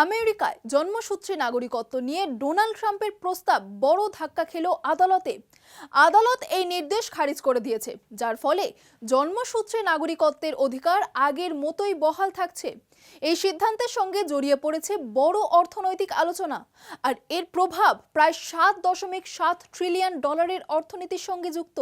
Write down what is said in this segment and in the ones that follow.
আমেরিকায় জন্মসূত্রে নাগরিকত্ব নিয়ে ডোনাল্ড ট্রাম্পের প্রস্তাব বড় ধাক্কা খেল আদালতে। আদালত এই নির্দেশ খারিজ করে দিয়েছে, যার ফলে জন্মসূত্রে নাগরিকত্বের অধিকার আগের মতোই বহাল থাকছে। এই সিদ্ধান্তের সঙ্গে জড়িয়ে পড়েছে বড় অর্থনৈতিক আলোচনা, আর এর প্রভাব প্রায় 7.7 ট্রিলিয়ন ডলারের অর্থনীতির সঙ্গে যুক্ত।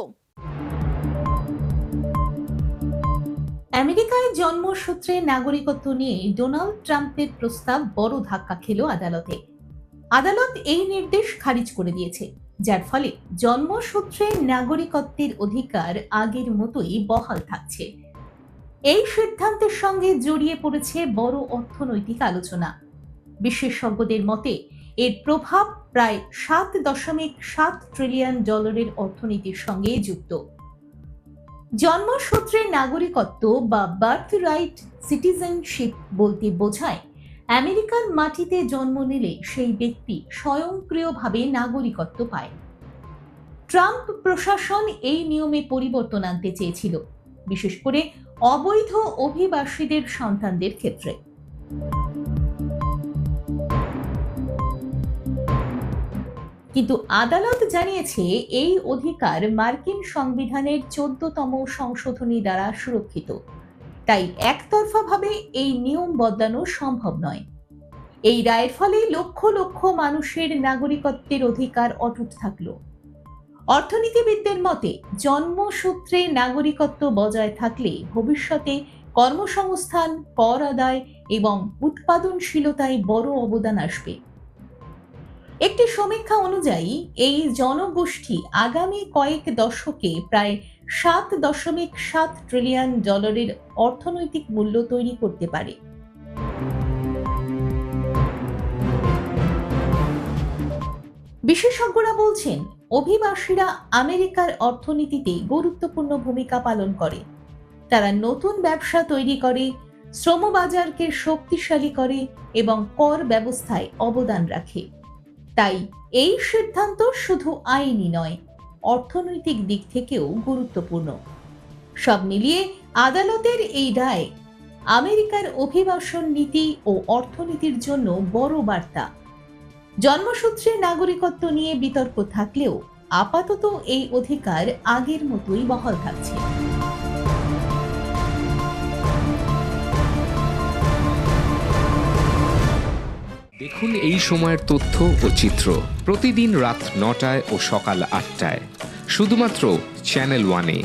আমেরিকায় জন্মসূত্রে নাগরিকত্ব নিয়ে ডোনাল্ড ট্রাম্পের প্রস্তাব বড় ধাক্কা খেল আদালতে। আদালত এই নির্দেশ খারিজ করে দিয়েছে, যার ফলে জন্মসূত্রে নাগরিকত্বের অধিকার আগের মতোই বহাল থাকছে। এই সিদ্ধান্তের সঙ্গে জড়িয়ে পড়েছে বড় অর্থনৈতিক আলোচনা। বিশেষজ্ঞদের মতে এর প্রভাব প্রায় 7.7 ট্রিলিয়ন ডলারের অর্থনীতির সঙ্গে যুক্ত। জন্মসূত্রে নাগরিকত্ব বা বার্থ রাইট সিটিজেনশিপ বলতে বোঝায় আমেরিকার মাটিতে জন্ম নিলে সেই ব্যক্তি স্বয়ংক্রিয়ভাবে নাগরিকত্ব পায়। ট্রাম্প প্রশাসন এই নিয়মে পরিবর্তন আনতে চেয়েছিল, বিশেষ করে অবৈধ অভিবাসীদের সন্তানদের ক্ষেত্রে। কিন্তু আদালত জানিয়েছে এই অধিকার মার্কিন সংবিধানের 14তম সংশোধনী দ্বারা সুরক্ষিত, তাই একতরফাভাবে এই নিয়ম বদলানো সম্ভব নয়। এই রায়ের ফলে লক্ষ লক্ষ মানুষের নাগরিকত্বের অধিকার অটুট থাকল। অর্থনীতিবিদদের মতে জন্মসূত্রে নাগরিকত্ব বজায় থাকলে ভবিষ্যতে কর্মসংস্থান, কর আদায় এবং উৎপাদনশীলতায় বড় অবদান আসবে। একটি সমীক্ষা অনুযায়ী এই জনগোষ্ঠী আগামী কয়েক দশকে প্রায় 7.7 ট্রিলিয়ন ডলারের অর্থনৈতিক মূল্য তৈরি করতে পারে। বিশেষজ্ঞরা বলছেন, অভিবাসীরা আমেরিকার অর্থনীতিতে গুরুত্বপূর্ণ ভূমিকা পালন করে। তারা নতুন ব্যবসা তৈরি করে, শ্রমবাজারকে শক্তিশালী করে এবং কর ব্যবস্থায় অবদান রাখে। তাই এই সিদ্ধান্ত শুধু আইনি নয়, অর্থনৈতিক দিক থেকেও গুরুত্বপূর্ণ। সব মিলিয়ে আদালতের এই রায় আমেরিকার অভিবাসন নীতি ও অর্থনীতির জন্য বড় বার্তা। জন্মসূত্রে নাগরিকত্ব নিয়ে বিতর্ক থাকলেও আপাতত এই অধিকার আগের মতোই বহাল থাকছে। দেখুন এই সময়ের তথ্য ও চিত্র প্রতিদিন রাত 9টায় ও সকাল 8টায় শুধুমাত্র চ্যানেল 1-এ।